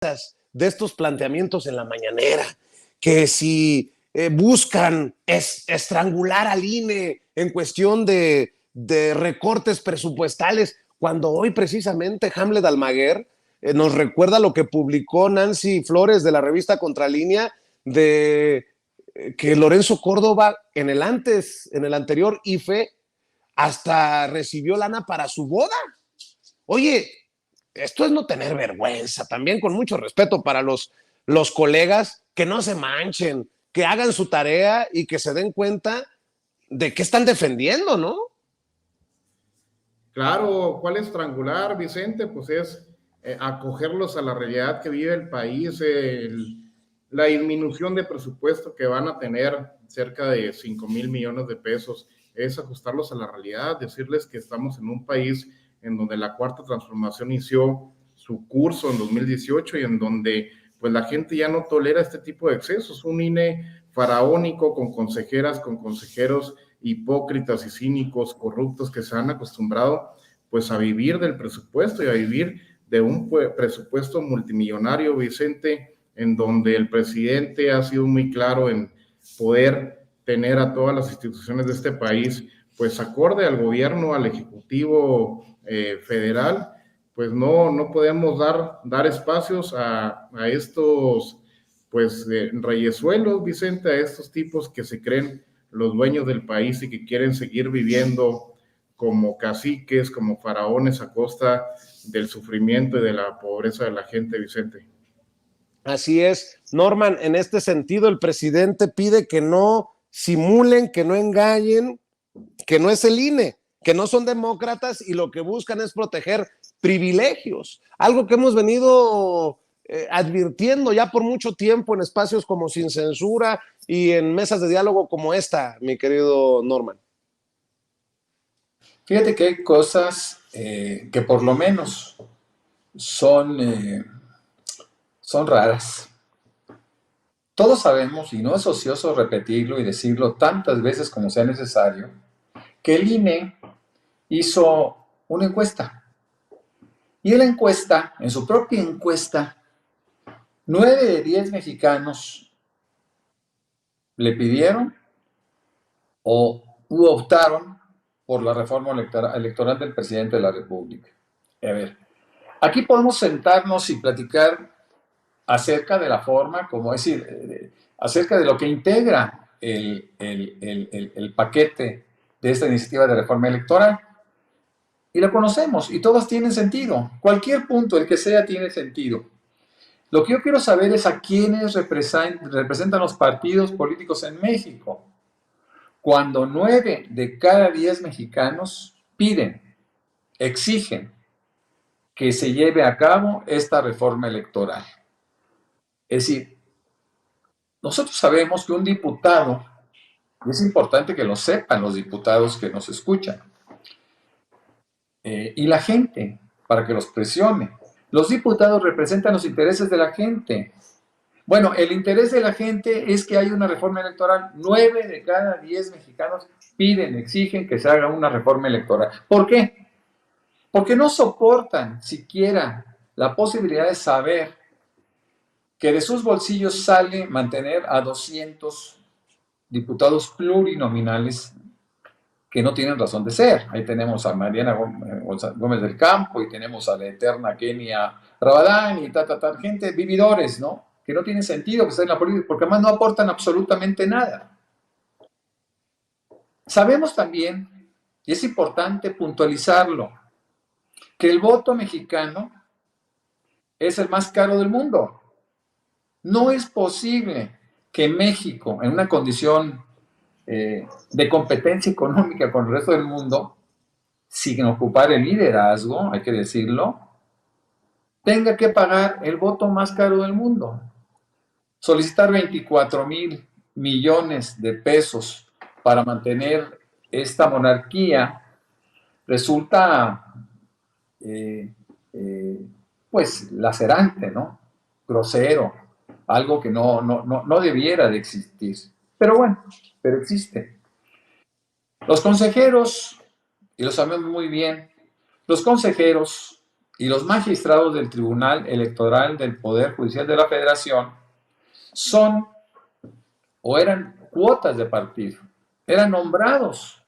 defensas de estos planteamientos en la mañanera, que si buscan estrangular al INE en cuestión de recortes presupuestales, cuando hoy precisamente Hamlet Almaguer nos recuerda lo que publicó Nancy Flores de la revista Contralínea, de que Lorenzo Córdoba en el anterior IFE hasta recibió lana para su boda. Oye, esto es no tener vergüenza, también con mucho respeto para los colegas, que no se manchen, que hagan su tarea y que se den cuenta de qué están defendiendo, ¿no? Claro, ¿cuál estrangular, Vicente? Pues es acogerlos a la realidad que vive el país, la disminución de presupuesto que van a tener, cerca de 5,000 millones de pesos, es ajustarlos a la realidad, decirles que estamos en un país en donde la cuarta transformación inició su curso en 2018 y en donde pues la gente ya no tolera este tipo de excesos, un INE faraónico con consejeras, con consejeros hipócritas y cínicos, corruptos, que se han acostumbrado pues a vivir del presupuesto y a vivir de un presupuesto multimillonario, Vicente, en donde el presidente ha sido muy claro en poder tener a todas las instituciones de este país pues acorde al gobierno, al ejecutivo federal. Pues no podemos dar espacios a estos pues reyesuelos, Vicente, a estos tipos que se creen los dueños del país y que quieren seguir viviendo como caciques, como faraones a costa del sufrimiento y de la pobreza de la gente, Vicente. Así es, Norman, en este sentido el presidente pide que no simulen, que no engañen, que no es el INE, que no son demócratas y lo que buscan es proteger privilegios, algo que hemos venido advirtiendo ya por mucho tiempo en espacios como Sin Censura y en mesas de diálogo como esta, mi querido Norman. Fíjate que hay cosas que por lo menos son raras. Todos sabemos, y no es ocioso repetirlo y decirlo tantas veces como sea necesario, que el INE hizo una encuesta. Y en la encuesta, en su propia encuesta, 9 de 10 mexicanos le pidieron o optaron por la reforma electoral del presidente de la República. A ver, aquí podemos sentarnos y platicar acerca de la forma, como decir, acerca de lo que integra el paquete de esta iniciativa de reforma electoral. Y la conocemos, y todas tienen sentido. Cualquier punto, el que sea, tiene sentido. Lo que yo quiero saber es a quiénes representan los partidos políticos en México. Cuando 9 de cada 10 mexicanos piden, exigen que se lleve a cabo esta reforma electoral. Es decir, nosotros sabemos que un diputado, y es importante que lo sepan los diputados que nos escuchan, y la gente, para que los presione. Los diputados representan los intereses de la gente. Bueno, el interés de la gente es que haya una reforma electoral. 9 de cada 10 mexicanos piden, exigen que se haga una reforma electoral. ¿Por qué? Porque no soportan siquiera la posibilidad de saber que de sus bolsillos sale mantener a 200 diputados plurinominales que no tienen razón de ser. Ahí tenemos a Mariana Gómez del Campo y tenemos a la eterna Kenia Rabadán y gente, vividores, ¿no? Que no tienen sentido que estén en la política porque además no aportan absolutamente nada. Sabemos también, y es importante puntualizarlo, que el voto mexicano es el más caro del mundo. No es posible que México, en una condición de competencia económica con el resto del mundo, sin ocupar el liderazgo, hay que decirlo, tenga que pagar el voto más caro del mundo. Solicitar 24,000 millones de pesos para mantener esta monarquía resulta pues lacerante, ¿no? Grosero, algo que no debiera de existir. Pero bueno, pero existe. Los consejeros, y lo sabemos muy bien, los consejeros y los magistrados del Tribunal Electoral del Poder Judicial de la Federación son o eran cuotas de partido, eran nombrados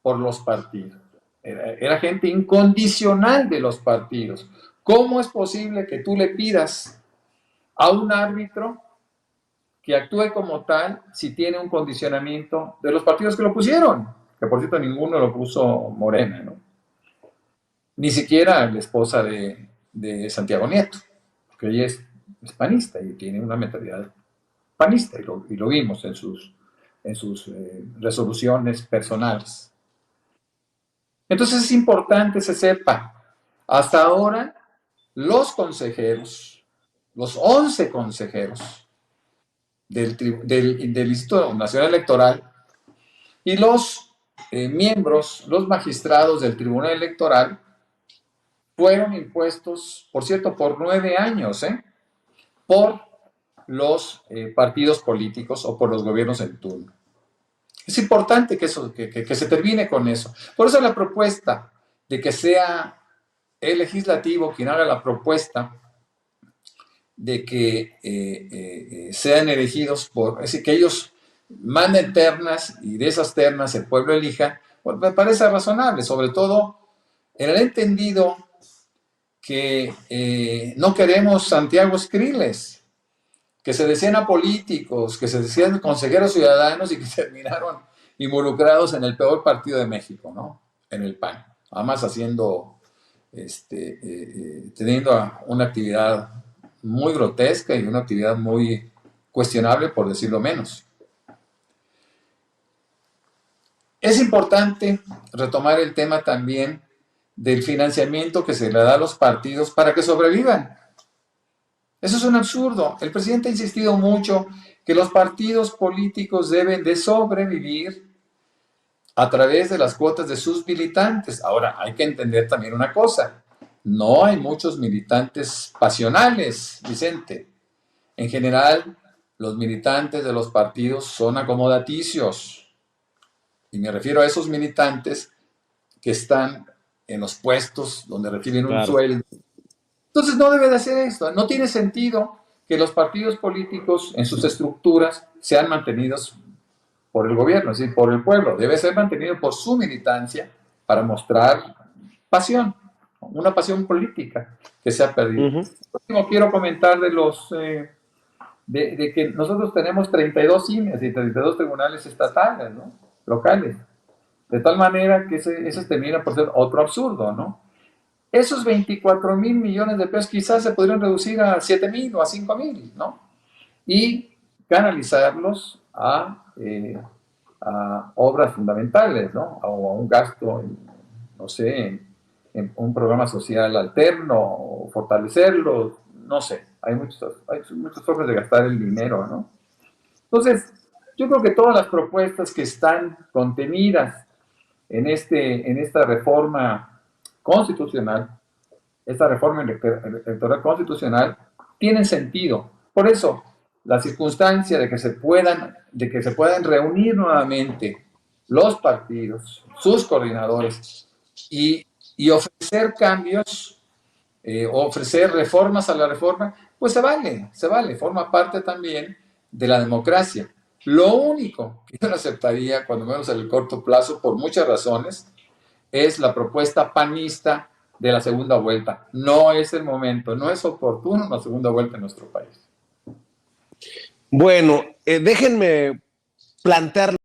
por los partidos, era gente incondicional de los partidos. ¿Cómo es posible que tú le pidas a un árbitro que actúe como tal si tiene un condicionamiento de los partidos que lo pusieron? Que por cierto ninguno lo puso Morena, ¿no? Ni siquiera la esposa de Santiago Nieto, que ella es panista y tiene una mentalidad panista, y lo vimos en sus resoluciones personales. Entonces es importante se sepa, hasta ahora los consejeros, los 11 consejeros del Instituto Nacional Electoral y los miembros, los magistrados del Tribunal Electoral fueron impuestos, por cierto, por 9 años, por los partidos políticos o por los gobiernos en turno. Es importante que se termine con eso. Por eso la propuesta de que sea el legislativo quien haga la propuesta de que sean elegidos es decir, que ellos manden ternas y de esas ternas el pueblo elija, pues me parece razonable, sobre todo en el entendido que no queremos Santiago Skriles, que se decían apolíticos, que se decían consejeros ciudadanos y que terminaron involucrados en el peor partido de México, ¿no? En el PAN, además haciendo, teniendo una actividad muy grotesca y una actividad muy cuestionable, por decirlo menos. Es importante retomar el tema también del financiamiento que se le da a los partidos para que sobrevivan. Eso es un absurdo. El presidente ha insistido mucho que los partidos políticos deben de sobrevivir a través de las cuotas de sus militantes. Ahora, hay que entender también una cosa. No hay muchos militantes pasionales, Vicente. En general, los militantes de los partidos son acomodaticios. Y me refiero a esos militantes que están en los puestos donde reciben un sueldo. Entonces no debe de hacer esto. No tiene sentido que los partidos políticos en sus estructuras sean mantenidos por el gobierno, es decir, por el pueblo. Debe ser mantenido por su militancia para mostrar pasión, una pasión política que se ha perdido. Por último, quiero comentar de los de que nosotros tenemos 32 INES y 32 tribunales estatales, ¿no? Locales. De tal manera que ese termina por ser otro absurdo, ¿no? Esos 24,000 millones de pesos quizás se podrían reducir a 7,000 o a 5,000, ¿no? Y canalizarlos a obras fundamentales, ¿no? O a un gasto, no sé, en un programa social alterno, o fortalecerlo, no sé. Hay muchas formas de gastar el dinero, ¿no? Entonces, yo creo que todas las propuestas que están contenidas en esta reforma constitucional, esta reforma electoral constitucional, tienen sentido. Por eso, la circunstancia de que se puedan reunir nuevamente los partidos, sus coordinadores, y ofrecer cambios, ofrecer reformas a la reforma, pues se vale, forma parte también de la democracia. Lo único que yo no aceptaría, cuando menos en el corto plazo, por muchas razones, es la propuesta panista de la segunda vuelta. No es el momento, no es oportuno la segunda vuelta en nuestro país. Bueno, déjenme plantear